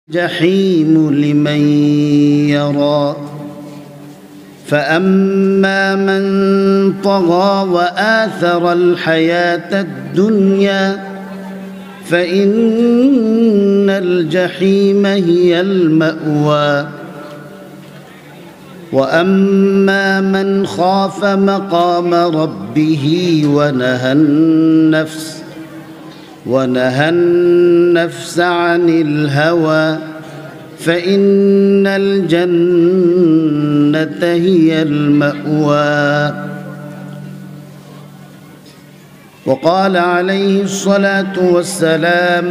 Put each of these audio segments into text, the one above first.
الجحيم لمن يرى فأما من طغى وآثر الحياة الدنيا فإن الجحيم هي المأوى وأما من خاف مقام ربه ونهى النفس عن الهوى فإن الجنة هي المأوى. وقال عليه الصلاة والسلام: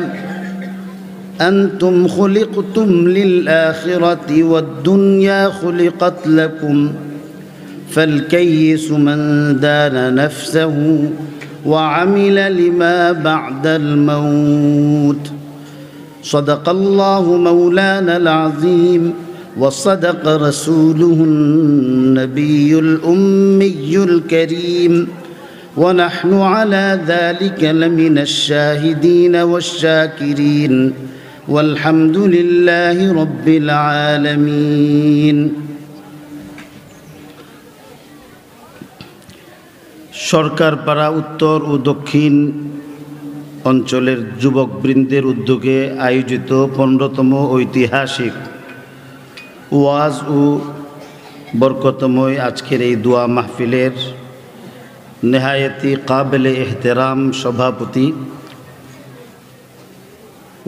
أنتم خلقتم للآخرة والدنيا خلقت لكم، فالكيس من دان نفسه وعمل لما بعد الموت. صدق الله مولانا العظيم وصدق رسوله النبي الأمي الكريم، ونحن على ذلك لمن الشاهدين والشاكرين، والحمد لله رب العالمين। সরকারপাড়া উত্তর ও দক্ষিণ অঞ্চলের যুবকবৃন্দের উদ্যোগে আয়োজিত 15তম ঐতিহাসিক ওয়াজ ও বরকতময় আজকের এই দোয়া মাহফিলের নেহায়েতি কাবিলে এহতেরাম সভাপতি,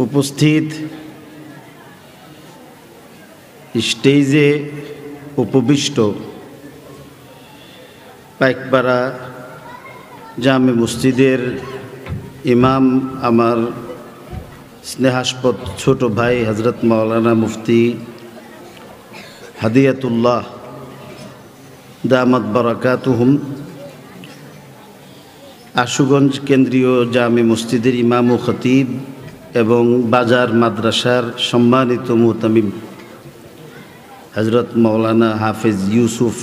উপস্থিত স্টেজে উপবিষ্ট পাইকপাড়া জামে মসজিদের ইমাম, আমার স্নেহাস্পদ ছোট ভাই হযরত মাওলানা মুফতি হাদিয়াতুল্লাহ দামাত বারাকাতুহুম, আশুগঞ্জ কেন্দ্রীয় জামে মসজিদের ইমাম ও খতিব এবং বাজার মাদ্রাসার সম্মানিত মুহতামিম হযরত মাওলানা হাফেজ ইউসুফ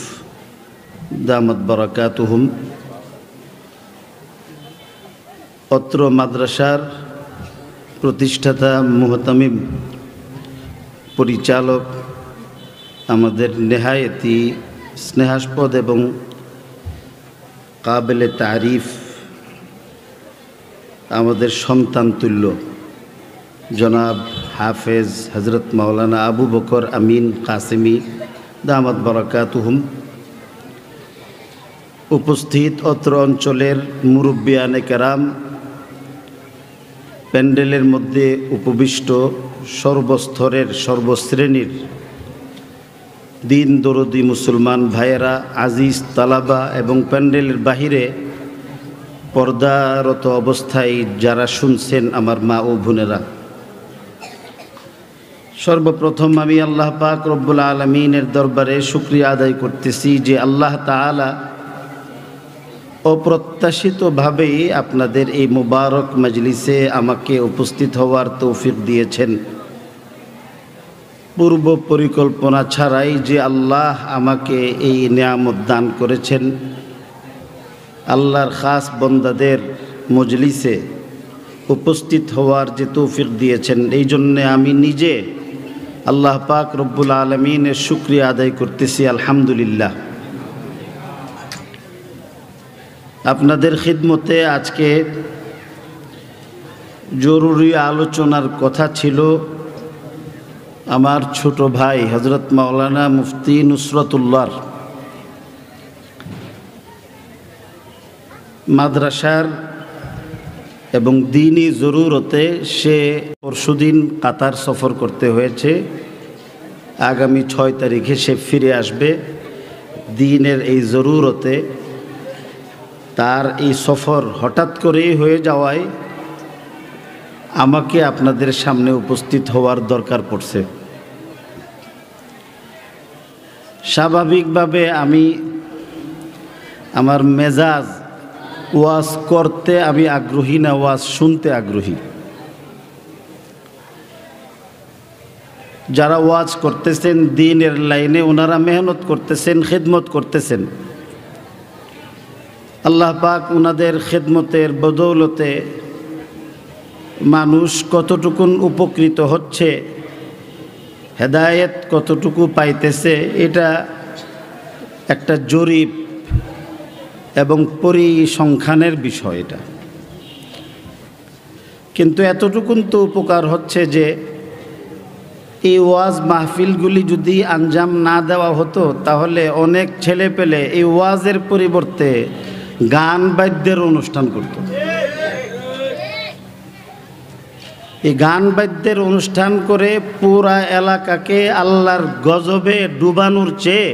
দামাত বারাকাতুহুম, অত্র মাদ্রাসার প্রতিষ্ঠাতা মুহতামিম পরিচালক, আমাদের নেহায়েতি স্নেহাস্পদ এবং কাবিলে তারিফ আমাদের সন্তান তুল্য জনাব হাফেজ হযরত মাওলানা আবু বকর আমিন কাসেমি দামাত বারাকাতুহুম, উপস্থিত অত্র অঞ্চলের মুরব্বিয়ানে কেরাম, প্যান্ডেলের মধ্যে উপবিষ্ট সর্বস্তরের সর্বশ্রেণীর দিন দরদি মুসলমান ভাইয়েরা, আজিজ তালাবা এবং প্যান্ডেলের বাহিরে পর্দারত অবস্থায় যারা শুনছেন আমার মা ও বোনেরা, সর্বপ্রথম আমি আল্লাহ পাক রব্বুল আলামিনের দরবারে শুকরিয়া আদায় করতেছি যে আল্লাহ তাআলা অপ্রত্যাশিতভাবেই আপনাদের এই মুবারক মজলিসে আমাকে উপস্থিত হওয়ার তৌফিক দিয়েছেন। পূর্ব পরিকল্পনা ছাড়াই যে আল্লাহ আমাকে এই নিয়ামত দান করেছেন, আল্লাহর খাস বন্দাদের মজলিসে উপস্থিত হওয়ার যে তৌফিক দিয়েছেন, এই জন্যে আমি নিজে আল্লাহ পাক রব্বুল আলামিনের শুকরিয়া আদায় করতেছি, আলহামদুলিল্লাহ। আপনাদের খিদমতে আজকে জরুরি আলোচনার কথা ছিল আমার ছোট ভাই হযরত মাওলানা মুফতি নুসরাতুল্লাহর মাদ্রাসার এবং দ্বীনি জরুরতে সে পরশুদিন কাতার সফর করতে হয়েছে। আগামী 6 তারিখে সে ফিরে আসবে। দ্বীনের এই জরুরতে তার এই সফর হঠাৎ করেই হয়ে যাওয়ায় আমাকে আপনাদের সামনে উপস্থিত হওয়ার দরকার পড়ছে। স্বাভাবিকভাবে আমি আমার মেজাজ ওয়াজ করতে আমি আগ্রহী না, ওয়াজ শুনতে আগ্রহী। যারা ওয়াজ করতেছেন দ্বীনের লাইনে, ওনারা মেহনত করতেছেন, খিদমত করতেছেন। আল্লাহ পাক ওনাদের খিদমতের বদৌলতে মানুষ কতটুকুন উপকৃত হচ্ছে হেদায়েত কতটুকু পাইতেছে এটা একটা জরিপ এবং পরিসংখ্যানের বিষয় এটা। কিন্তু এতটুকুন তো উপকার হচ্ছে যে এই ওয়াজ মাহফিলগুলি যদি আঞ্জাম না দেওয়া হতো তাহলে অনেক ছেলে পেলে এই ওয়াজের পরিবর্তে গান বাদ্যের অনুষ্ঠান করত। এই গান বাদ্যের অনুষ্ঠান করে পুরা এলাকাকে আল্লাহর গজবে ডুবানোর চেয়ে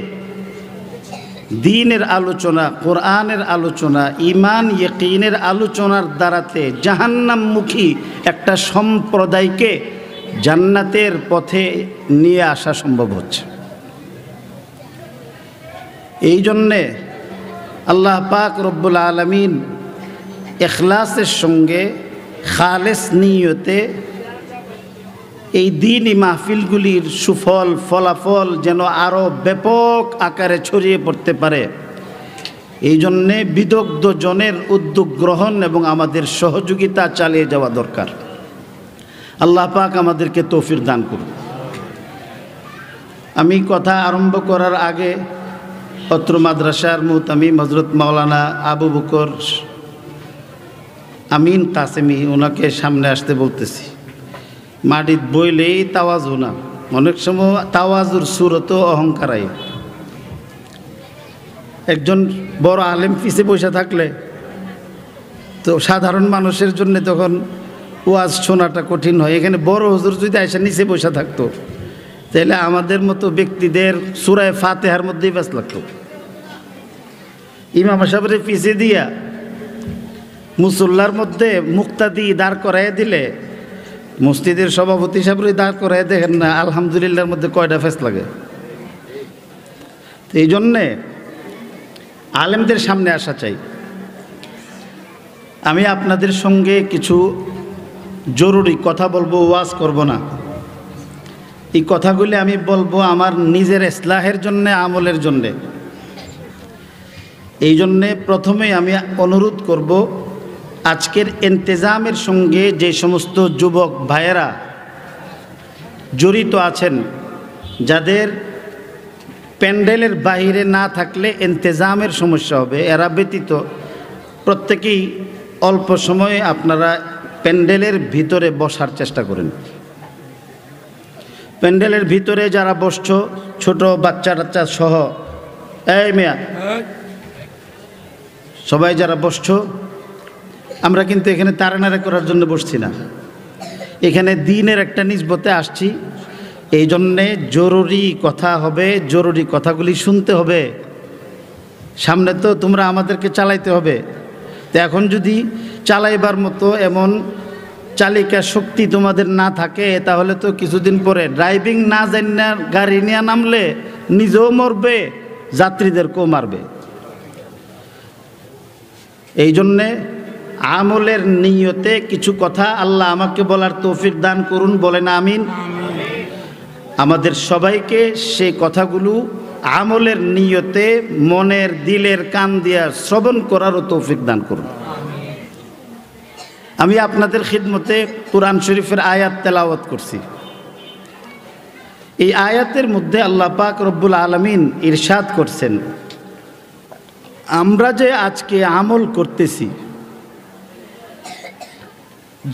দ্বীনের আলোচনা, কোরআনের আলোচনা, ঈমান ইয়াকিনের আলোচনার দ্বারাতে জাহান্নামমুখী একটা সম্প্রদায়কে জান্নাতের পথে নিয়ে আসা সম্ভব হচ্ছে। এই জন্যে আল্লাহ পাক রব্বুল আলামিন ইখলাসের সঙ্গে খালেস নিয়তে এই দ্বীনি মাহফিলগুলির সুফল ফলাফল যেন আরও ব্যাপক আকারে ছড়িয়ে পড়তে পারে, এই জন্যে বিদগ্ধ জনের উদ্যোগ গ্রহণ এবং আমাদের সহযোগিতা চালিয়ে যাওয়া দরকার। আল্লাহ পাক আমাদেরকে তৌফিক দান করুন। আমি কথা আরম্ভ করার আগে অত্র মাদ্রাসার মুহতামিম হযরত মাওলানা আবু বকর আমিন কাসেমি ওনাকে সামনে আসতে বলতেছি। মাটিত বইলেই তাওয়াজু না, অনেক সময় তাওয়াজুর সুরত অহংকারাই। একজন বড় আলেম পিছে বসে থাকলে তো সাধারণ মানুষের জন্য তখন ওয়াজ শোনাটা কঠিন হয়। এখানে বড় হুজুর যদি আয়সা নিচে বসে থাকতো তাহলে আমাদের মতো ব্যক্তিদের সূরা ফাতিহার মধ্যেই ব্যস্ত লাগতো। ইমাম সাহেবের পিছে দিয়া মুসল্লার মধ্যে মুক্তাদি দাঁড় করাইয়া দিলে মসজিদের সভাপতি সাহেবরে দাঁড় করাইয়া দেখেন না আলহামদুলিল্লাহর মধ্যে কয়টা ফেস লাগে। এই জন্যে আলেমদের সামনে আসা চাই। আমি আপনাদের সঙ্গে কিছু জরুরি কথা বলবো, ওয়াজ করব না। এই কথাগুলি আমি বলবো আমার নিজের ইসলাহের জন্যে, আমলের জন্যে। এই জন্যে প্রথমেই আমি অনুরোধ করব আজকের ইন্তেজামের সঙ্গে যে সমস্ত যুবক ভাইয়েরা জড়িত আছেন, যাদের প্যান্ডেলের বাইরে না থাকলে ইন্তেজামের সমস্যা হবে, এরা ব্যতীত প্রত্যেকেই অল্প সময়ে আপনারা প্যান্ডেলের ভিতরে বসার চেষ্টা করেন। প্যান্ডেলের ভিতরে যারা বসছো, ছোট বাচ্চা টাচ্চা সহ, এই মেয়া সবাই যারা বসছো, আমরা কিন্তু এখানে তাড়ানাড়া করার জন্য বসছি না, এখানে দ্বীনের একটা নিসবতে আসছি। এই জন্যে জরুরি কথা হবে, জরুরি কথাগুলি শুনতে হবে। সামনে তো তোমরা আমাদেরকে চালাইতে হবে। তো এখন যদি চালাইবার মতো এমন চালিকা শক্তি তোমাদের না থাকে তাহলে তো কিছুদিন পরে ড্রাইভিং না জানি গাড়ি নিয়ে নামলে নিজেও মরবে, যাত্রীদেরকেও মারবে। এই জন্যে আমলের নিয়তে কিছু কথা আল্লাহ আমাকে বলার তৌফিক দান করুন, বলেন আমিন। আমাদের সবাইকে সেই কথাগুলো আমলের নিয়তে মনের দিলের কান দিয়া শ্রবণ করারও তৌফিক দান করুন। আমি আপনাদের খিদমতে কুরআন শরীফের আয়াত তেলাওয়াত করছি। এই আয়াতের মধ্যে আল্লাহ পাক রব্বুল আলামিন ইরশাদ করছেন, আমরা যে আজকে আমল করতেছি,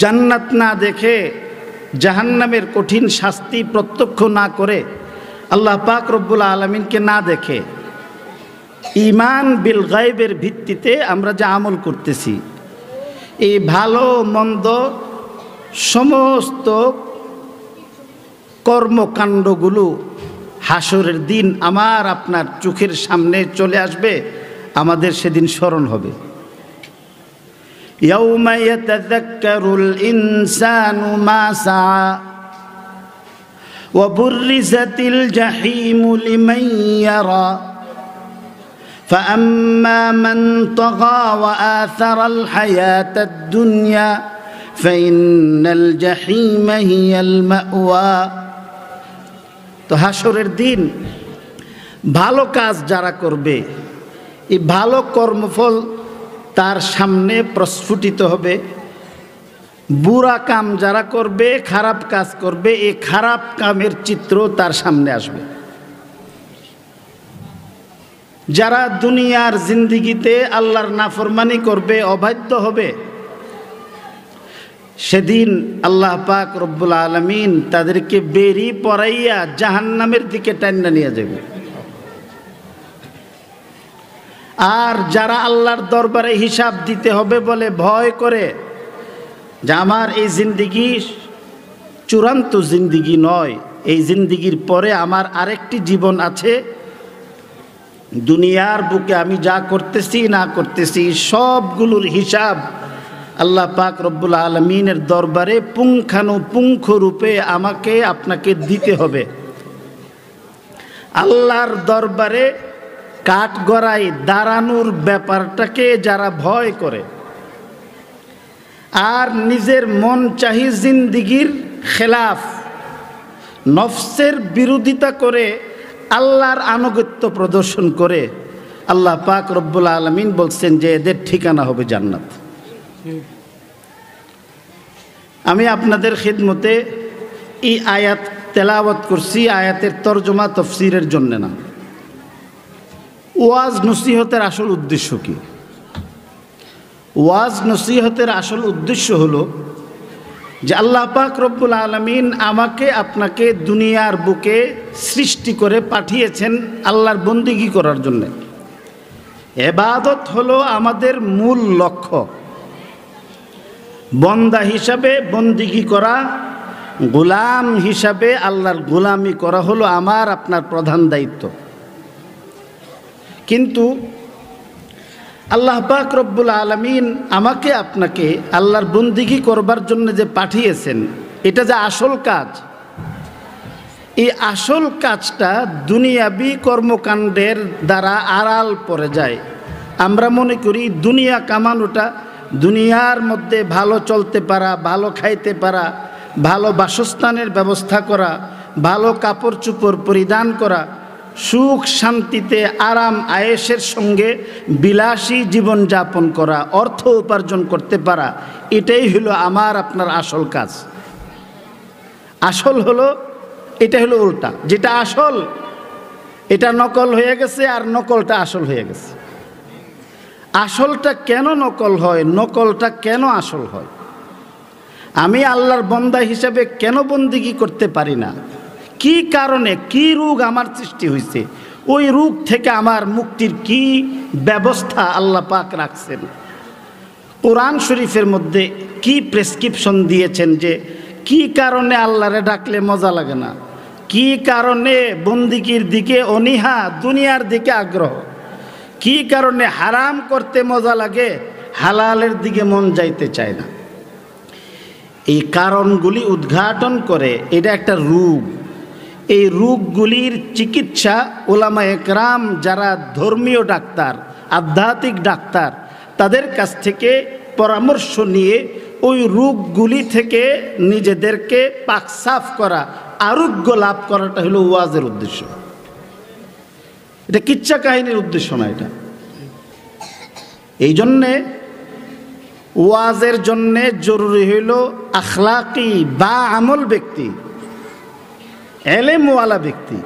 জান্নাত না দেখে, জাহান্নামের কঠিন শাস্তি প্রত্যক্ষ না করে, আল্লাহ পাক রব্বুল আলামিনকে না দেখে, ঈমান বিল গায়বের ভিত্তিতে আমরা যে আমল করতেছি, এই ভালো মন্দ সমস্ত কর্মকাণ্ডগুলো হাসরের দিন আমার আপনার চোখের সামনে চলে আসবে, আমাদের সেদিন স্মরণ হবে। ইয়াউমা ইয়াতাযাক্কারুল ইনসানু মা সাআ ওয়া বুররিজাতিল জাহিমু লিমান ইয়ারা فأما من طغى وآثر الحياة الدنيا فإن الجحيم هي المأوى। তো হাসরের দিন ভালো কাজ যারা করবে, এই ভালো কর্মফল তার সামনে প্রস্ফুটিত হবে, বুরা কাম যারা করবে, খারাপ কাজ করবে, এই খারাপ কামের চিত্র তার সামনে আসবে। যারা দুনিয়ার জিন্দিগিতে আল্লাহর নাফরমানি করবে, অবাধ্য হবে, সেদিন আল্লাহ পাক রব্বুল আলামিন তাদেরকে বেরি পরাইয়া জাহান্নামের দিকে টান্না নিয়ে যাবে। আর যারা আল্লাহর দরবারে হিসাব দিতে হবে বলে ভয় করে যে আমার এই জিন্দিগি চূড়ান্ত জিন্দিগি নয়, এই জিন্দিগির পরে আমার আরেকটি জীবন আছে, দুনিয়ার বুকে আমি যা করতেছি না করতেছি সবগুলোর হিসাব আল্লাহ পাক রব্বুল আলামিনের দরবারে পুঙ্খানুপুঙ্খ রূপে আমাকে আপনাকে দিতে হবে। আল্লাহর দরবারে কাঠগড়ায় দাঁড়ানোর ব্যাপারটাকে যারা ভয় করে আর নিজের মন চাহি জিন্দিগির খেলাফ নফসের বিরোধিতা করে আল্লাহর আনুগত্য প্রদর্শন করে, আল্লাহ পাক রব্বুল আলামিন বলছেন যে এদের ঠিকানা হবে জান্নাত। আমি আপনাদের খিদমতে এই আয়াত তেলাওয়াত করছি, আয়াতের তরজমা তফসিরের জন্য না। ওয়াজ নসিহতের আসল উদ্দেশ্য কি? ওয়াজ নসিহতের আসল উদ্দেশ্য হলো যে আল্লাহ পাক রব্বুল আলামিন আমাকে আপনাকে দুনিয়ার বুকে সৃষ্টি করে পাঠিয়েছেন আল্লাহর বন্দেগী করার জন্য। ইবাদত হলো আমাদের মূল লক্ষ্য। বন্দা হিসাবে বন্দেগী করা, গোলাম হিসাবে আল্লাহর গোলামি করা হলো আমার আপনার প্রধান দায়িত্ব। কিন্তু আল্লাহ পাক রব্বুল আলামিন আমাকে আপনাকে আল্লাহর বন্দেগী করবার জন্য যে পাঠিয়েছেন, এটা যে আসল কাজ, এই আসল কাজটা দুনিয়াবি কর্মকাণ্ডের দ্বারা আড়াল পড়ে যায়। আমরা মনে করি দুনিয়া কামানোটা, দুনিয়ার মধ্যে ভালো চলতে পারা, ভালো খাইতে পারা, ভালো বাসস্থানের ব্যবস্থা করা, ভালো কাপড় চোপড় পরিধান করা, সুখ শান্তিতে আরাম আয়েশের সঙ্গে বিলাসী জীবনযাপন করা, অর্থ উপার্জন করতে পারা, এটাই হলো আমার আপনার আসল কাজ। আসল হলো এটা, হলো উল্টা। যেটা আসল এটা নকল হয়ে গেছে, আর নকলটা আসল হয়ে গেছে। আসলটা কেন নকল হয়, নকলটা কেন আসল হয়? আমি আল্লাহর বান্দা হিসেবে কেন বন্দেগী করতে পারি না? কি কারণে, কি রোগ আমার সৃষ্টি হয়েছে? ওই রোগ থেকে আমার মুক্তির কি ব্যবস্থা আল্লাহ পাক রাখছেন? কোরআন শরীফের মধ্যে কি প্রেসক্রিপশন দিয়েছেন যে কি কারণে আল্লাহরে ডাকলে মজা লাগে না, কি কারণে বন্দেগীর দিকে অনীহা, দুনিয়ার দিকে আগ্রহ, কি কারণে হারাম করতে মজা লাগে, হালালের দিকে মন যাইতে চায় না। এই কারণগুলি উদ্ঘাটন করে এটা একটা রোগ। এই রোগগুলির চিকিৎসা ওলামা একরাম, যারা ধর্মীয় ডাক্তার, আধ্যাত্মিক ডাক্তার, তাদের কাছ থেকে পরামর্শ নিয়ে ওই রোগগুলি থেকে নিজেদেরকে পাক সাফ করা, আরোগ্য লাভ করাটা হলো ওয়াজের উদ্দেশ্য। এটা কিচ্ছা কাহিনীর উদ্দেশ্য না। এটা এই জন্যে ওয়াজের জন্যে জরুরি হইল আখলাকি বা আমল ব্যক্তি, এলেমওয়ালা ব্যক্তি।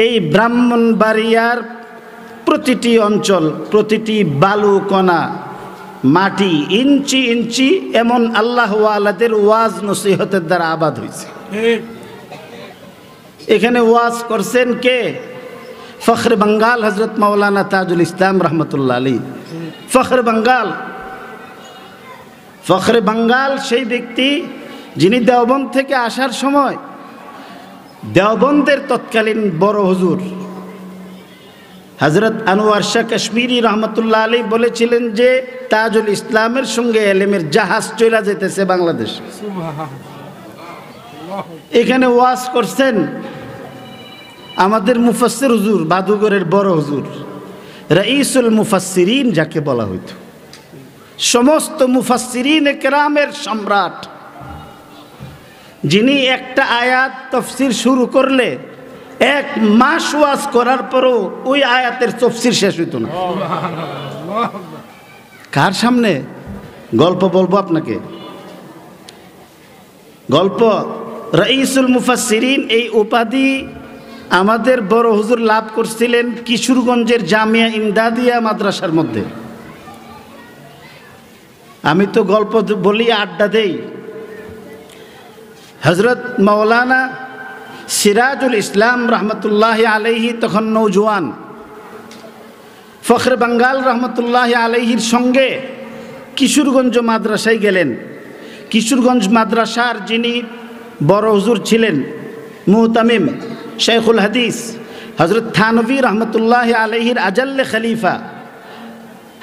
এই ব্রাহ্মণবাড়িয়ার প্রতিটি অঞ্চল, প্রতিটি বালু কণা, মাটি, ইঞ্চি ইঞ্চি এমন আল্লাহওয়ালাদের ওয়াজ নসিহতের দ্বারা আবাদ হয়েছে। এখানে ওয়াজ করছেন কে? ফখরে বাঙ্গাল হজরত মাওলানা তাজুল ইসলাম রহমতুল্লাহ আলী। ফখরে বাঙ্গাল, ফখরে বাঙ্গাল সেই ব্যক্তি যিনি দেওবন্দ থেকে আসার সময় দেওবন্দের তৎকালীন বড় হুজুর হজরত আনোয়ার শাহ কাশ্মীরি রহমতুল্লাহ আলী বলেছিলেন যে তাজুল ইসলামের সঙ্গে এলেমের জাহাজ চলে যেতেছে বাংলাদেশ। এখানে ওয়াজ করছেন আমাদের মুফাসসির হুজুর, বাদুগরের বড় হুজুর, রাইসুল মুফাসসিরিন যাকে বলা হইত, সমস্ত মুফাসসিরিন কেরামের সম্রাট, যিনি একটা আয়াত তফসির শুরু করলে 1 মাস ওয়াজ করার পরও ওই আয়াতের তফসির শেষ হইত না। কার সামনে গল্প বলবো আপনাকে? গল্প রাইসুল মুফাসসিরিন এই উপাধি আমাদের বড় হুজুর লাভ করছিলেন কিশোরগঞ্জের জামিয়া ইমদাদিয়া মাদ্রাসার মধ্যে। আমি তো গল্প বলি, আড্ডা দেই। হযরত মাওলানা সিরাজুল ইসলাম রহমতুল্লাহ আলাইহি তখন নৌজওয়ান, ফখরে বাঙ্গাল রহমতুল্লাহ আলাইহির সঙ্গে কিশোরগঞ্জ মাদ্রাসায় গেলেন। কিশোরগঞ্জ মাদ্রাসার যিনি বড় হুজুর ছিলেন মুহতামিম শেখুল হাদিস হযরত থানভী রহমতুল্লাহ আলাইহির আজাল্লে খলিফা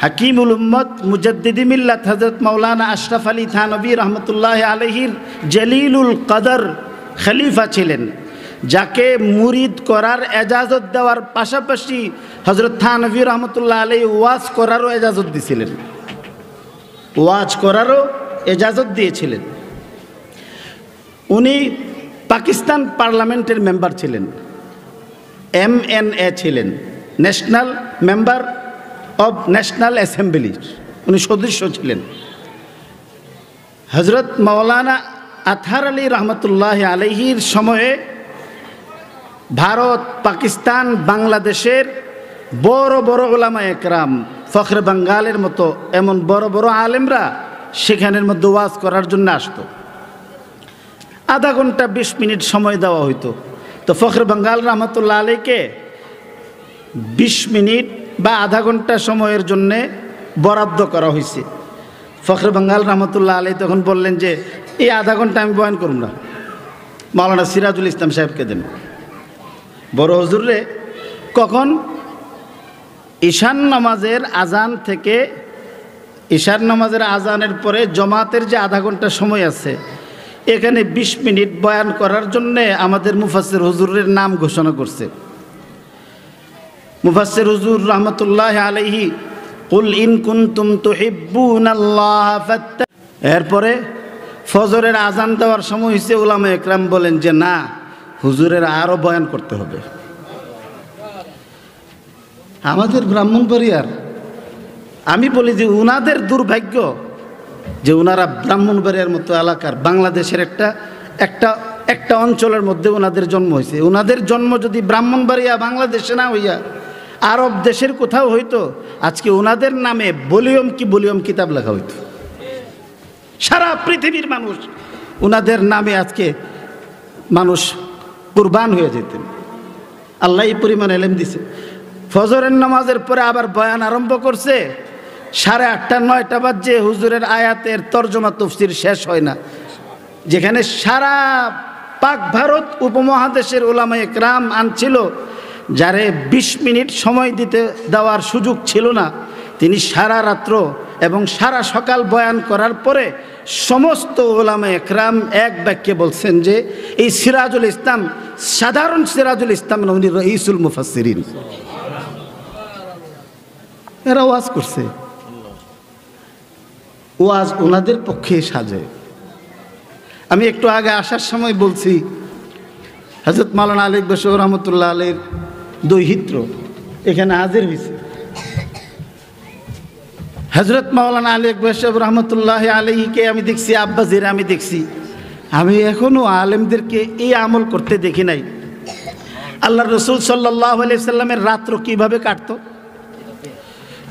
হাকিমুল উম্মত মুজাদ্দিদি মিল্লাত হযরত মাওলানা আশরাফ আলী থানভী রহমতুল্লাহ আলাইহির জলিলুল কদর খলিফা ছিলেন, যাকে মুরিদ করার এজাজত দেওয়ার পাশাপাশি হযরত থানভী রহমতুল্লাহ আলাইহি ওয়াজ করারও এজাজত দিয়েছিলেন, ওয়াজ করারও এজাজত দিয়েছিলেন। উনি পাকিস্তান পার্লামেন্টের মেম্বার ছিলেন, MNA ছিলেন, ন্যাশনাল মেম্বার অব ন্যাশনাল অ্যাসেম্বলির উনি সদস্য ছিলেন। হযরত মাওলানা আতহার আলী রহমতুল্লাহ আলাইহির সময়ে ভারত, পাকিস্তান, বাংলাদেশের বড় বড় উলামায়ে কেরাম, ফখরে বাঙ্গালের মতো এমন বড় বড় আলেমরা সেখানের মধ্যে ওয়াজ করার জন্য আসতো। আধা ঘন্টা 20 মিনিট সময় দেওয়া হইতো। তো ফখরে বাঙ্গাল রহমতুল্লাহ আলাইকে 20 মিনিট বা আধা ঘন্টা সময়ের জন্যে বরাদ্দ করা হয়েছে। ফখরে বাঙ্গাল রহমতুল্লাহ আলাই তখন বললেন যে এই আধা ঘন্টা আমি বয়ান করব না, মাওলানা সিরাজুল ইসলাম সাহেবকে দেন। বড় হুজুরে কখন ঈশান নামাজের আজান থেকে, ঈশান নামাজের আজানের পরে জমাতের যে আধা ঘন্টা সময় আছে, এখানে 20 মিনিট বয়ান করার জন্যে আমাদের মুফাসসির হুজুরের নাম ঘোষণা করছে। মুফাসসির হুজুর রহমতুল্লাহ আলাইহি কুল ইন কুনতুম তুহিব্বুনাল্লাহ ফাত্তা, এরপরে ফজরের আজান দেওয়ার সময় হয়েছে, উলামা একরাম বলেন যে না, হুজুরের আরও বয়ান করতে হবে। আমাদের ব্রাহ্মণবাড়িয়ার, আমি বলি যে উনাদের দুর্ভাগ্য যে উনারা ব্রাহ্মণবাড়িয়ার মতো এলাকার বাংলাদেশের একটা অঞ্চলের মধ্যে ওনাদের জন্ম হয়েছে। ওনাদের জন্ম যদি ব্রাহ্মণবাড়িয়া বাংলাদেশে না হইয়া আরব দেশের কোথাও হইতো, আজকে ওনাদের নামে বলিয়ম কিতাব লেখা হইতো। সারা পৃথিবীর মানুষ ওনাদের নামে আজকে মানুষ কুরবান হয়ে যেতেন। আল্লাহ এই পরিমাণ এলেম দিছে। ফজরের নামাজের পরে আবার বয়ান আরম্ভ করছে, 8:30 9টা বাজে, হুজুরের আয়াতের তর্জমা তাফসীর শেষ হয় না। যেখানে সারা পাক ভারত উপমহাদেশের উলামায়ে কেরাম আনছিল, যারে 20 মিনিট সময় দেওয়ার সুযোগ ছিল না, তিনি সারা রাত্র এবং সারা সকাল বয়ান করার পরে সমস্ত উলামায়ে কেরাম এক বাক্যে বলছেন যে এই সিরাজুল ইসলাম সাধারণ সিরাজুল ইসলাম নয়, উনি রাইসুল মুফাসসিরিন। এরা ওয়াজ করছে, ওয়াজ ওনাদের পক্ষে সাজে। আমি একটু আগে আসার সময় বলছি, হযরত মাওলানা আলী বশর রহমতুল্লাহ আলাইহির দৈহিত্র এখানে হাজির হয়েছে। হযরত মাওলানা আলী বশর রহমতুল্লাহ আলাইহিকে আমি দেখছি, আব্বাজির আমি দেখছি, আমি এখনও আলেমদেরকে এই আমল করতে দেখি নাই। আল্লাহর রসুল সাল্লাল্লাহু আলাইহি সাল্লামের রাত্র কিভাবে কাটতো?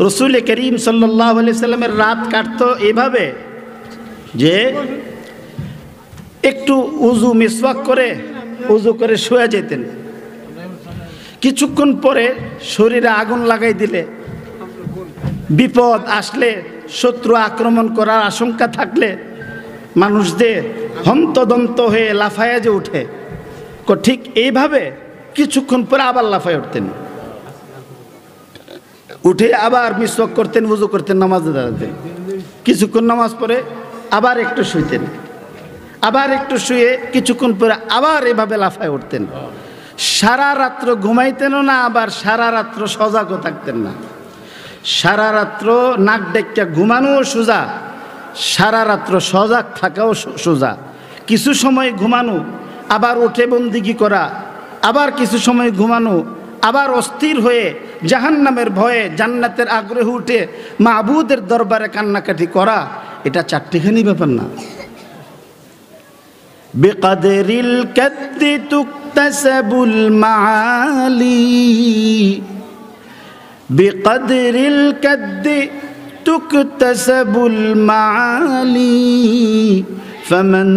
রসুল করিম সাল্লাল্লাহু আলাইহি সাল্লামের রাত কাটতো এভাবে যে একটু মিসওয়াক করে উজু করে শুয়ে যেতেন। কিছুক্ষণ পরে শরীরে আগুন লাগাই দিলে, বিপদ আসলে, শত্রু আক্রমণ করার আশঙ্কা থাকলে মানুষদের হন্তদন্ত হয়ে লাফায়া যে উঠে, ঠিক এইভাবে কিছুক্ষণ পরে আবার লাফায় উঠতেন, উঠে আবার মিসওয়াক করতেন, ওযু করতেন, নামাজে দাঁড়াতেন। কিছুক্ষণ নামাজ পড়ে আবার একটু শুইতেন, আবার একটু শুয়ে কিছুক্ষণ পরে আবার এভাবে লাফায় উঠতেন। সারা রাত্র ঘুমাইতেনও না, আবার সারা রাত্র সজাগও থাকতেন না। সারা রাত্র নাক ডেকে ঘুমানোও সোজা, সারা রাত্র সজাগ থাকাও সোজা। কিছু সময় ঘুমানো, আবার উঠে বন্দিগি করা, আবার কিছু সময় ঘুমানো, আবার অস্থির হয়ে জাহান্নামের ভয়ে জান্নাতের আগ্রহে উঠে মাবুদের দরবারে কান্নাকাটি করা, এটা চারটিখানি ব্যাপার না। বিকদরিল কাদ্দি তুকতাসাবুল মাআলি বিকদরিল কাদ্দি তুকতাসাবুল মাআলি فمن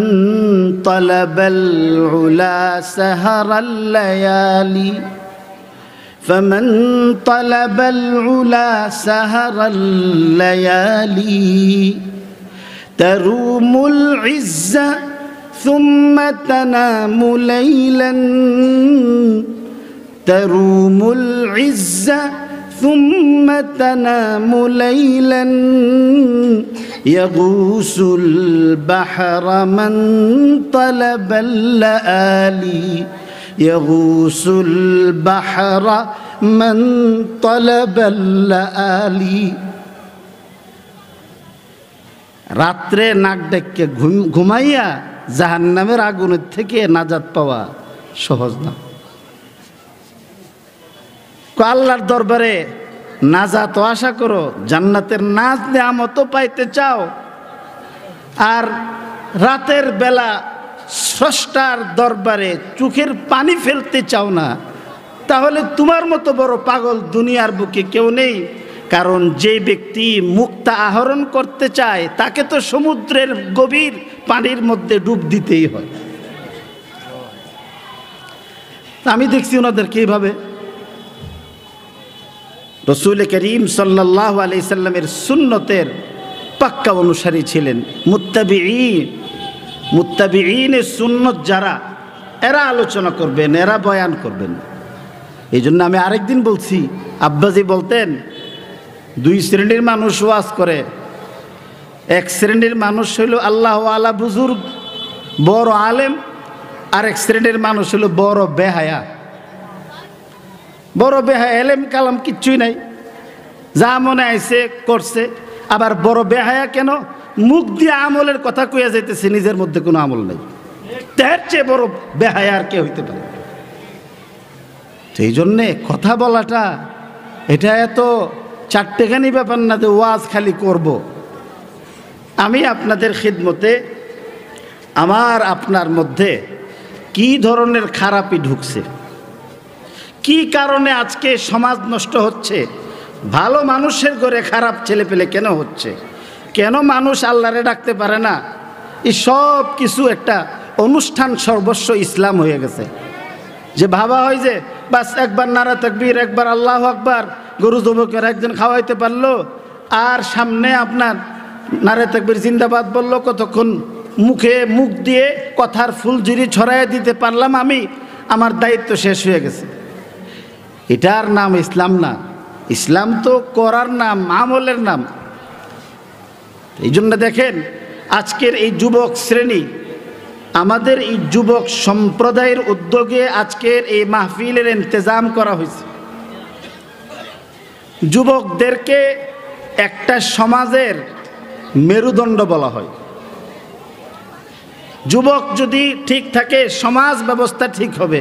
طلب العلا سهر الليالي فمن طلب العلا سهر الليالي تروم العزة ثم تنام ليلا تروم العزة ثم تنام ليلا يغوص البحر من طلب اللآلي يغوص البحر من طلب اللآلي রাত্রে নাক ডেকে ঘুমাইয়া জাহান্নামের আগুনের থেকে নাজাত পাওয়া সহজ না। আল্লাহর দরবারে নাজাত আশা করো, জান্নাতের নাজ নেয়ামত পাইতে চাও, আর রাতের বেলা স্রষ্টার দরবারে চোখের পানি ফেলতে চাও না, তাহলে তোমার মতো বড় পাগল দুনিয়ার বুকে কেউ নেই। কারণ যে ব্যক্তি মুক্তা আহরণ করতে চায় তাকে তো সমুদ্রের গভীর পানির মধ্যে ডুব দিতেই হয়। আমি দেখছি ওনাদেরকে এইভাবে। রসুল করিম সাল্লাল্লাহু আলাইহি সাল্লামের সুন্নতের পাক্কা অনুসারী ছিলেন। মুত্তাবিঈনের সুন্নত যারা, এরা আলোচনা করবেন, এরা বয়ান করবেন। এই জন্য আমি আরেকদিন বলছি, আব্বাজি বলতেন দুই শ্রেণীর মানুষ ওয়াজ করে। এক শ্রেণীর মানুষ হইল আল্লাহ আলা বুজুর্গ, বড় আলেম, আর এক শ্রেণীর মানুষ হইল বড় বেহায়া। বড় বেহায়া, এলেম কালাম কিচ্ছুই নাই, যা মনে আইছে করছে। আবার বড় বেহায়া কেন? মুখ দিয়ে আমলের কথা কইয়া যাইতেছে, নিজের মধ্যে কোনো আমল নাই। তার চেয়ে বড় বেহায়া আর কে হইতে পারে? সেই জন্যে কথা বলাটা এটা এত চারটেখানি ব্যাপার না যে ওয়াজ খালি করব। আমি আপনাদের খিদমতে আমার আপনার মধ্যে কি ধরনের খারাপি ঢুকছে, কি কারণে আজকে সমাজ নষ্ট হচ্ছে, ভালো মানুষের ঘরে খারাপ ছেলে পেলে কেন হচ্ছে, কেন মানুষ আল্লাহরে ডাকতে পারে না, এই সব কিছু একটা অনুষ্ঠান সর্বস্ব ইসলাম হয়ে গেছে। যে ভাবা হয় যে বাস একবার নারা তাকবীর, একবার আল্লাহু আকবার, গরু জবকের একজন খাওয়াইতে পারলো, আর সামনে আপনার নারা তাকবীর জিন্দাবাদ বললো, কতক্ষণ মুখে মুখ দিয়ে কথার ফুলঝুরি ছড়াইয়া দিতে পারলাম আমি, আমার দায়িত্ব শেষ হয়ে গেছে। এটার নাম ইসলাম না। ইসলাম তো করার নাম, আমলের নাম। এই জন্য দেখেন আজকের এই যুবক শ্রেণী, আমাদের এই যুবক সম্প্রদায়ের উদ্যোগে আজকের এই মাহফিলের ইন্তজাম করা হয়েছে। যুবকদেরকে একটা সমাজের মেরুদণ্ড বলা হয়। যুবক যদি ঠিক থাকে, সমাজ ব্যবস্থা ঠিক হবে।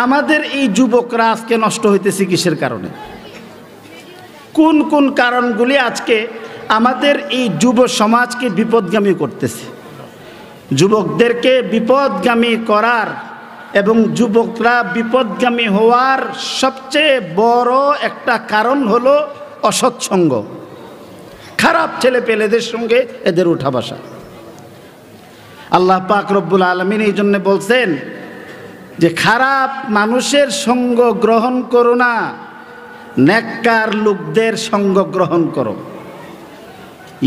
আমাদের এই যুবকরা আজকে নষ্ট হইতেছে কিসের কারণে? কোন কোন কারণগুলি আজকে আমাদের এই যুব সমাজকে বিপদগামী করতেছে? যুবকদেরকে বিপদগামী করার এবং যুবকরা বিপদগামী হওয়ার সবচেয়ে বড় একটা কারণ হলো অসৎসঙ্গ, খারাপ ছেলে পেলেদের সঙ্গে এদের উঠা বসা। আল্লাহ পাক রব্বুল আলামিন এই জন্য বলছেন যে খারাপ মানুষের সঙ্গ গ্রহণ করো না, নেককার লোকদের সঙ্গ গ্রহণ করো।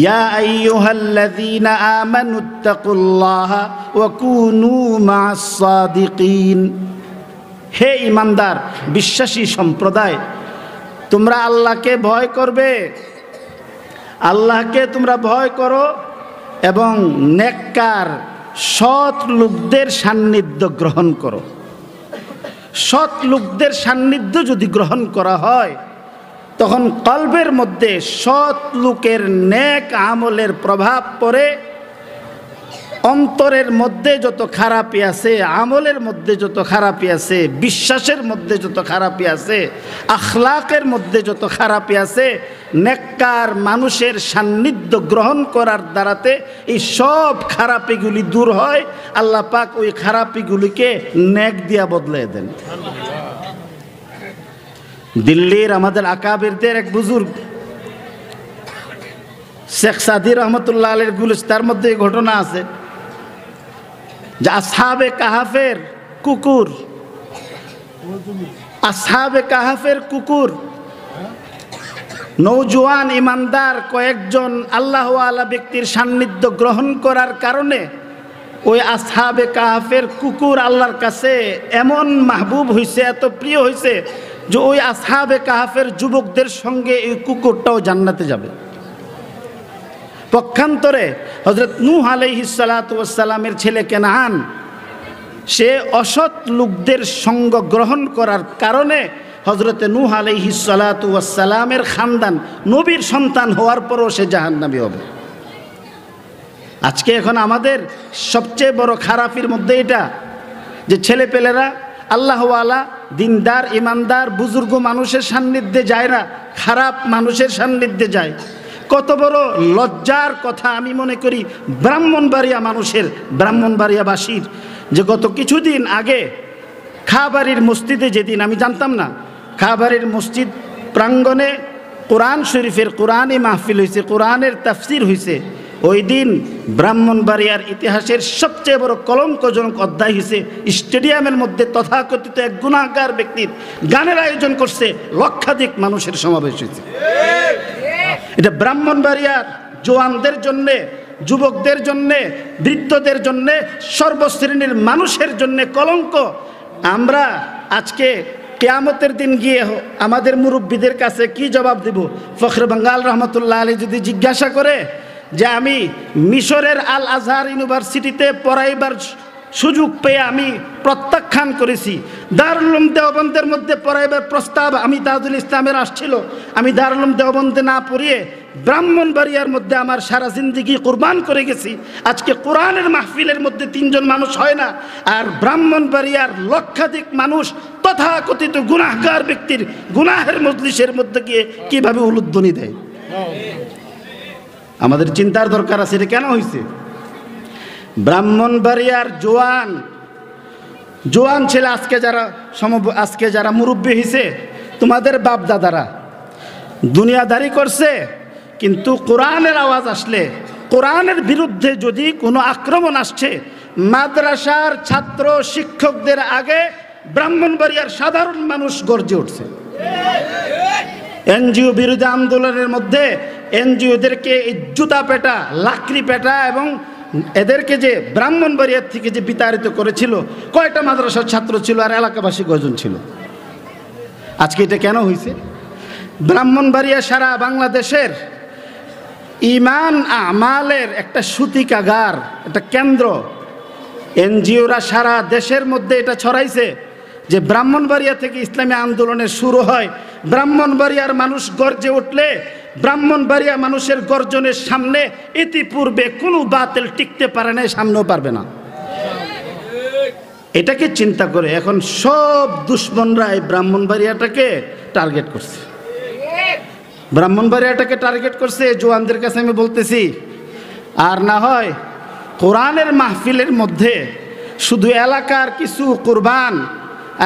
ইয়া আইয়ুহাল্লাযীনা আমানুত্তাকুল্লাহা ওয়া কুনু মা'আস সাদিকিন। হে ঈমানদার বিশ্বাসী সম্প্রদায়, তোমরা আল্লাহকে ভয় করবে, আল্লাহকে তোমরা ভয় করো এবং নেককার সৎ লোকদের সান্নিধ্য গ্রহণ করো। সৎ লোকদের সান্নিধ্য যদি গ্রহণ করা হয়, তখন কলবের মধ্যে সৎ লোকের নেক আমলের প্রভাব পড়ে, অন্তরের মধ্যে যত খারাপি আছে, আমলের মধ্যে যত খারাপি আছে, বিশ্বাসের মধ্যে যত খারাপি আছে, আখলাকের মধ্যে যত খারাপি আছে, নেককার মানুষের সান্নিধ্য গ্রহণ করার দ্বারাতে এই সব খারাপিগুলি দূর হয়। আল্লাহ পাক ওই খারাপিগুলিকে নেক দিয়া বদলে দেন। দিল্লির আমাদের আকাবিরদের এক বুজুর্গ শেখ সাদি রহমতুল্লাহ আলাইহির গুলিস্তার মধ্যে এই ঘটনা আছে যে আসহাবে কাহাফের কুকুর নৌজওয়ান ইমানদার কয়েকজন আল্লাহওয়ালা ব্যক্তির সান্নিধ্য গ্রহণ করার কারণে ওই আসহাবে কাহাফের কুকুর আল্লাহর কাছে এমন মাহবুব হয়েছে, এত প্রিয় হয়েছে যে ওই আসহাবে কাহাফের যুবকদের সঙ্গে এই কুকুরটাও জান্নাতে যাবে। পক্ষান্তরে হযরত নূহ আলাইহিস সালাতু ওয়াস সালামের ছেলে কেনান, সে অসৎ লোকদের সঙ্গ গ্রহণ করার কারণে হযরতে নূহ আলাইহিস সালাতু ওয়াস সালামের খানদান নবীর সন্তান হওয়ার পরও সে জাহান্নামী হবে। আজকে এখন আমাদের সবচেয়ে বড় খারাপির মধ্যে এটা যে ছেলেপেলেরা আল্লাহওয়ালা দিনদার ইমানদার বুজুর্গ মানুষের সান্নিধ্যে যায় না, খারাপ মানুষের সান্নিধ্যে যায়। কত বড় লজ্জার কথা আমি মনে করি ব্রাহ্মণবাড়িয়াবাসীর, যে গত কিছুদিন আগে খাবাড়ির মসজিদে, যেদিন আমি জানতাম না, খাবাড়ির মসজিদ প্রাঙ্গণে কোরআন শরীফের কোরআনে মাহফিল হয়েছে, কোরআনের তাফসির হয়েছে। ওই দিন ব্রাহ্মণবাড়িয়ার ইতিহাসের সবচেয়ে বড় কলঙ্কজনক অধ্যায় হয়েছে, স্টেডিয়ামের মধ্যে তথাকথিত এক গুনাহগার ব্যক্তির গানের আয়োজন করছে, লক্ষাধিক মানুষের সমাবেশ হয়েছে। এটা ব্রাহ্মণবাড়িয়ার জওয়ানদের জন্যে, যুবকদের জন্যে, বৃদ্ধদের জন্যে, সর্বশ্রেণীর মানুষের জন্যে কলঙ্ক। আমরা আজকে কিয়ামতের দিন গিয়ে আমাদের মুরব্বীদের কাছে কি জবাব দিব? ফখরে বাঙ্গাল রহমতুল্লাহ আলী যদি জিজ্ঞাসা করে যে আমি মিশরের আল আজহার ইউনিভার্সিটিতে পড়াইবার সুযোগ পেয়ে আমি প্রত্যাখ্যান করেছি, দারুল উলুম দেওবন্দের মধ্যে পড়াইবার প্রস্তাব আমি তাজুল ইসলামের আসছিল, আমি দারুল উলুম দেওবন্দে না পড়িয়ে ব্রাহ্মণবাড়িয়ার মধ্যে আমার সারা জিন্দেগি কুরবান করে গেছি। আজকে কোরআনের মাহফিলের মধ্যে 3 জন মানুষ হয় না, আর ব্রাহ্মণবাড়িয়ার লক্ষাধিক মানুষ তথাকথিত গুনাহগার ব্যক্তির গুনাহের মজলিসের মধ্যে গিয়ে কিভাবে উলুধ্বনি দেয়। আমাদের চিন্তার দরকার আছে, এটা কেন হয়েছে? ব্রাহ্মণবাড়িয়ার জোয়ান ছেলে আজকে যারা মুরব্বী হয়েছে, তোমাদের বাপ দাদারা দুনিয়াদারি করছে, কিন্তু কোরআনের আওয়াজ আসলে, কোরআনের বিরুদ্ধে যদি কোনো আক্রমণ আসছে, মাদ্রাসার ছাত্র শিক্ষকদের আগে ব্রাহ্মণবাড়িয়ার সাধারণ মানুষ গর্জে উঠছে। এনজিও বিরোধী আন্দোলনের মধ্যে এনজিওদেরকে জুতা পেটা, লাকড়ি পেটা এবং এদেরকে যে ব্রাহ্মণবাড়িয়ার থেকে যে বিতাড়িত করেছিল, কয়টা মাদ্রাসার ছাত্র ছিল আর এলাকাবাসী কয়জন ছিল? আজকে এটা কেন হয়েছে? ব্রাহ্মণবাড়িয়া সারা বাংলাদেশের ইমান আমালের একটা সূতিকাগার, একটা কেন্দ্র। এনজিওরা সারা দেশের মধ্যে এটা ছড়াইছে যে ব্রাহ্মণবাড়িয়া থেকে ইসলামী আন্দোলনের শুরু হয়। ব্রাহ্মণবাড়িয়ার মানুষ গর্জে উঠলে, ব্রাহ্মণবাড়িয়া মানুষের গর্জনের সামনে ইতিপূর্বে কোনো বাতিল টিকতে পারে না, সামনেও পারবে না। এটাকে চিন্তা করে এখন সব দুশ্মনরা এই ব্রাহ্মণবাড়িয়াটাকে টার্গেট করছে, ব্রাহ্মণবাড়িয়াটাকে টার্গেট করছে। জওয়ানদের কাছে আমি বলতেছি, আর না হয় কোরআনের মাহফিলের মধ্যে শুধু এলাকার কিছু কুরবান,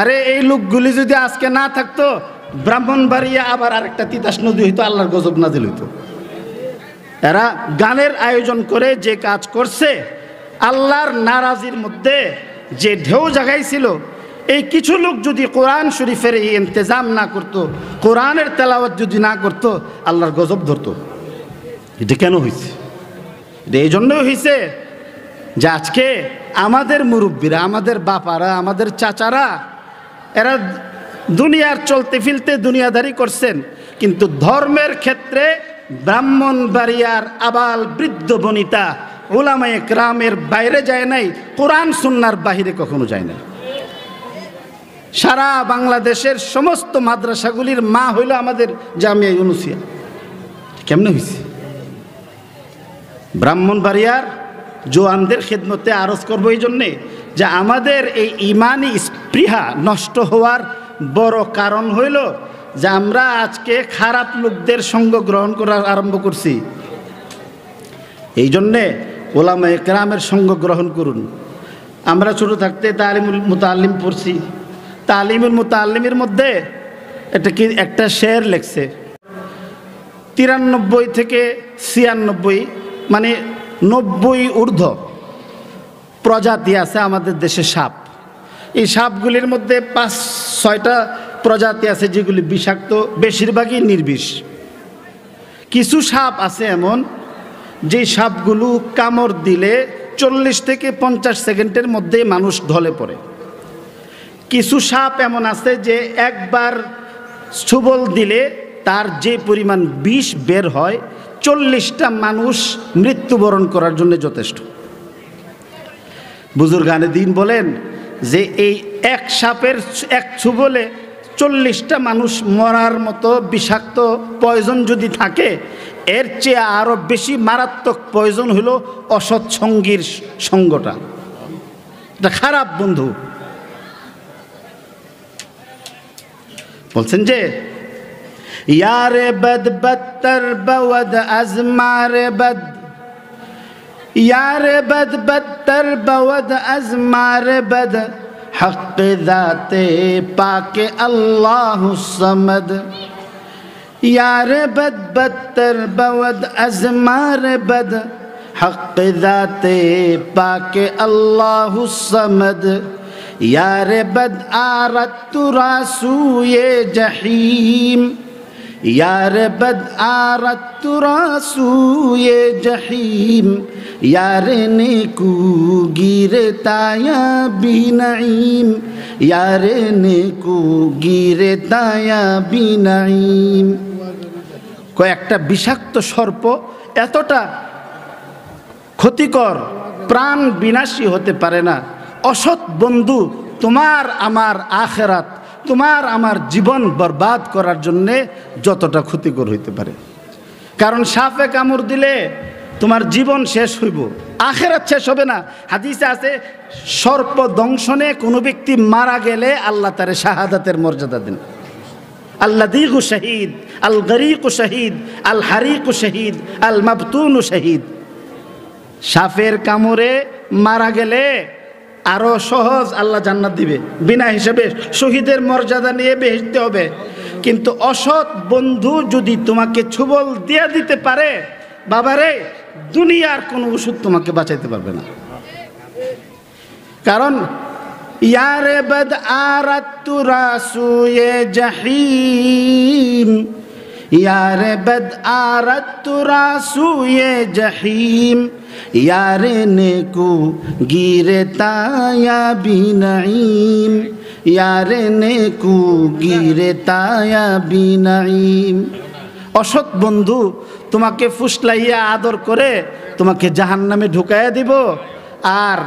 আরে এই লোকগুলি যদি আজকে না থাকতো, ব্রাহ্মণবাড়িয়া আবার আরেকটা তিতাস নদী হইতো, আল্লাহর গজব নাজিল হইতো। এরা গানের আয়োজন করে যে কাজ করছে, আল্লাহর নারাজির মধ্যে যে ঢেউ জাগাইছিল, এই কিছু লোক যদি কোরআন শরীফের এই ইন্তজাম না করতো, কোরআনের তেলাওয়াত যদি না করতো, আল্লাহর গজব ধরতো। এটা কেন হয়েছে? এটা এই জন্যই হয়েছে যে আজকে আমাদের মুরব্বীরা, আমাদের বাপারা, আমাদের চাচারা, এরা দুনিয়ার চলতে ফিরতে দুনিয়াদারি করছেন, কিন্তু ধর্মের ক্ষেত্রে ব্রাহ্মণবাড়িয়ার আবাল বৃদ্ধ বনিতা উলামায়ে কেরামের বাইরে যায় নাই, কোরআন সুন্নাহর বাহিরে কখনো যায় নাই। সারা বাংলাদেশের সমস্ত মাদ্রাসাগুলির মা হইল আমাদের জামিয়া ইউনুসিয়া। কেমনে হয়েছে? ব্রাহ্মণবাড়িয়ার জোয়ানদের খেদমতে আরজ করবো এই জন্যে যে আমাদের এই ইমানি স্পৃহা নষ্ট হওয়ার বড় কারণ হইল যে আমরা আজকে খারাপ লোকদের সঙ্গ গ্রহণ করা আরম্ভ করছি। এই জন্যে ওলামায়ে কেরামের সঙ্গ গ্রহণ করুন। আমরা ছোটো থাকতে তালিমুল মুতাল্লিম পড়ছি। তালিমুল মুতাল্লিমের মধ্যে একটা শের লেখছে 93 থেকে 96 মানে 90 ঊর্ধ্ব প্রজাতি আছে আমাদের দেশে সাপ। এই সাপগুলির মধ্যে 5-6টা প্রজাতি আছে যেগুলি বিষাক্ত, বেশিরভাগই নির্বিষ। কিছু সাপ আছে এমন যে সাপগুলো কামড় দিলে 40 থেকে 50 সেকেন্ডের মধ্যে মানুষ ঢলে পড়ে। কিছু সাপ এমন আছে যে একবার ছোবল দিলে তার যে পরিমাণ বিষ বের হয় 40টা মানুষ মৃত্যুবরণ করার জন্য যথেষ্ট। বুজুর্গানে দিন বলেন যে এই এক সাপের এক ছোবলে 40টা মানুষ মরার মতো বিষাক্ত পয়জন যদি থাকে, এর চেয়ে আরও বেশি মারাত্মক পয়জন হলো অসৎ সঙ্গীর সঙ্গটা। এটা খারাপ বন্ধু। বলছেন যে ইয়ারে বদ বত্তর বওদ আজমারে বদ, ইয়ারে বদ বত্তর বওদ আজমারে বদ, হক যাতে পাকে আল্লাহু সমদ। ইয়ারে বদ বত্তর বওদ আজমারে বদ, হক যাতে পাকে আল্লাহু সমদ। यारे बद आरत तुरासूये जहीम, यारे बद आरत तुरासूये जहीम, यारे नेकू गिरे ताया बिनाईम, यारे नेकू गिरे ताया बिनाईम। কয়েকটা বিষাক্ত সর্প এতটা ক্ষতিকর, প্রাণ বিনাশী হতে পারে না। অসৎ বন্ধু তোমার আমার আখেরাত, তোমার আমার জীবন বরবাদ করার জন্যে যতটা ক্ষতিকর হইতে পারে। কারণ সাপে কামড় দিলে তোমার জীবন শেষ হইব, আখেরাত শেষ হবে না। হাদিসে আছে সর্প দংশনে কোনো ব্যক্তি মারা গেলে আল্লাহ তারে শাহাদাতের মর্যাদা দেন। আল্লাযীগু শহীদ, আল গরীকু শহীদ, আল হারিকু শহীদ, আল মাবতুনু শহীদ। সাপের কামড়ে মারা গেলে আরো সহজ আল্লাহ জান্নাত দিবে, বিনা হিসেবে শহীদের মর্যাদা নিয়ে বেহেশতে হবে। কিন্তু অসৎ বন্ধু যদি তোমাকে ছোবল দিয়ে দিতে পারে, বাবারে দুনিয়ার কোনো ওষুধ তোমাকে বাঁচাইতে পারবে না। কারণ ইয়ারে বদ আরাত তুরাসুয়ে জাহিম, यारे बद आरत तुरासूये जहीम, यारे नेकू गिरे ताया बिनाईम, यारे नेकू गिरे ताया बिनाईम। অসৎ বন্ধু তোমাকে ফুসলাইয়া আদর করে তোমাকে জাহান্নামে ঢুকাইয়া দিব। আর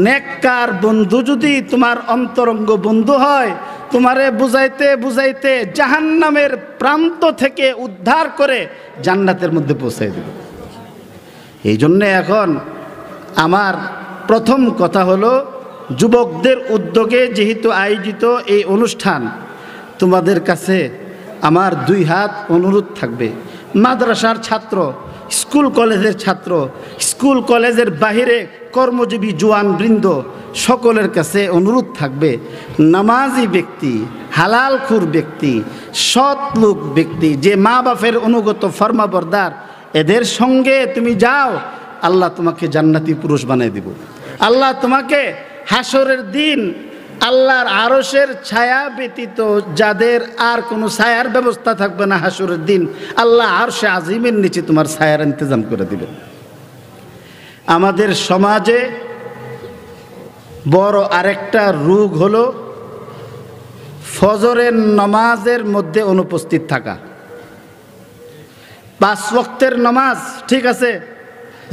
নেককার বন্ধু যদি তোমার অন্তরঙ্গ বন্ধু হয়, তোমারে বুঝাইতে বুঝাইতে জাহান্নামের প্রান্ত থেকে উদ্ধার করে জান্নাতের মধ্যে পৌঁছাই দেবে। এই জন্যে এখন আমার প্রথম কথা হলো, যুবকদের উদ্যোগে যেহেতু আয়োজিত এই অনুষ্ঠান, তোমাদের কাছে আমার 2 হাত অনুরোধ থাকবে। মাদ্রাসার ছাত্র, স্কুল কলেজের ছাত্র, স্কুল কলেজের বাহিরে কর্মজীবী জোয়ান বৃন্দ, সকলের কাছে অনুরোধ থাকবে, নামাজি ব্যক্তি, হালালখুর ব্যক্তি, সৎ লোক ব্যক্তি, যে মা বাপের অনুগত ফরমাবরদার, এদের সঙ্গে তুমি যাও, আল্লাহ তোমাকে জান্নাতি পুরুষ বানিয়ে দিব। আল্লাহ তোমাকে হাসরের দিন আল্লাহর আরশের ছায়া ব্যতীত যাদের আর কোনো ছায়ার ব্যবস্থা থাকবে না, হাসরের দিন আল্লাহ আরশে আজিমের নিচে তোমার ছায়ার ইন্তজাম করে দিবেন। আমাদের সমাজে বড় আরেকটা রোগ হলো ফজরের নামাজের মধ্যে অনুপস্থিত থাকা। 5 ওয়াক্তের নামাজ ঠিক আছে,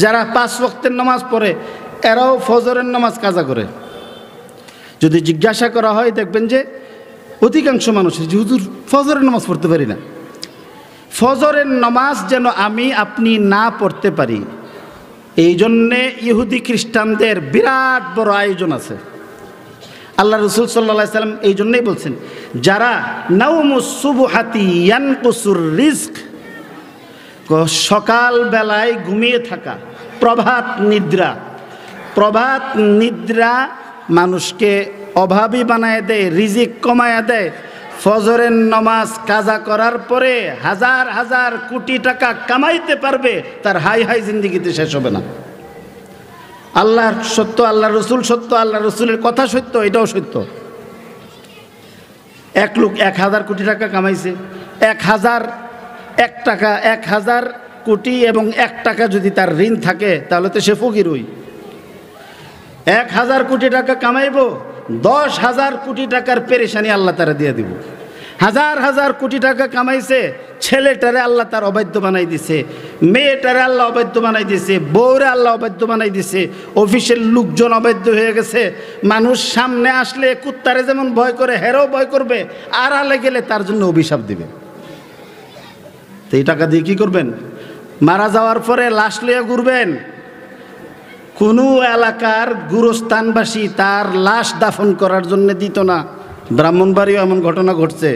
যারা 5 ওয়াক্তের নামাজ পড়ে এরাও ফজরের নামাজ কাজা করে। যদি জিজ্ঞাসা করা হয় দেখবেন যে অধিকাংশ মানুষের যে হুজুর ফজরের নামাজ পড়তে পারি না। ফজরের নামাজ যেন আমি আপনি না পড়তে পারি, এই জন্যে ইহুদি খ্রিস্টানদের বিরাট বড় আয়োজন আছে। আল্লাহ রসুল সাল্লাল্লাহু আলাইহি সাল্লাম এই জন্যই বলছেন, যারা নাউমুস সুবহাতি ইয়ানকুসুর রিজক, সকাল বেলায় ঘুমিয়ে থাকা, প্রভাত নিদ্রা মানুষকে অভাবী বানায় দেয়, রিজিক কমায় দেয়। ফজরের নামাজ কাজা করার পরে হাজার হাজার কোটি টাকা কামাইতে পারবে, তার হাই হাই জিন্দিগিতে শেষ হবে না। আল্লাহ সত্য, আল্লাহ রসুল সত্য, আল্লাহ রসুলের কথা সত্য, এটাও সত্য। এক লোক 1000 কোটি টাকা কামাইছে, 1000 কোটি এবং 1 টাকা যদি তার ঋণ থাকে, তাহলে তো সে ফকির হই। 1000 কোটি টাকা কামাইব, 10,000 কোটি টাকার পেরেশানি আল্লাহ তারা দিয়ে দিব। হাজার হাজার কোটি টাকা কামাইছে, ছেলেটারে আল্লাহ তার অবাধ্য বানাই দিছে, মেয়েটারে আল্লাহ অবাধ্য বানাই দিছে, বউরে আল্লাহ অবাধ্য বানাই দিছে, অফিসের লোকজন অবাধ্য হয়ে গেছে। মানুষ সামনে আসলে কুত্তারে যেমন ভয় করে, হেরেও ভয় করবে, আড়ালে গেলে তার জন্য অভিশাপ দিবে। তো এই টাকা দিয়ে কী করবেন? মারা যাওয়ার পরে লাশ লইয়া ঘুরবেন। কোনো এলাকার গুরুস্থানবাসী তার লাশ দাফন করার জন্য দিত না। ব্রাহ্মণবাড়িও এমন ঘটনা ঘটছে।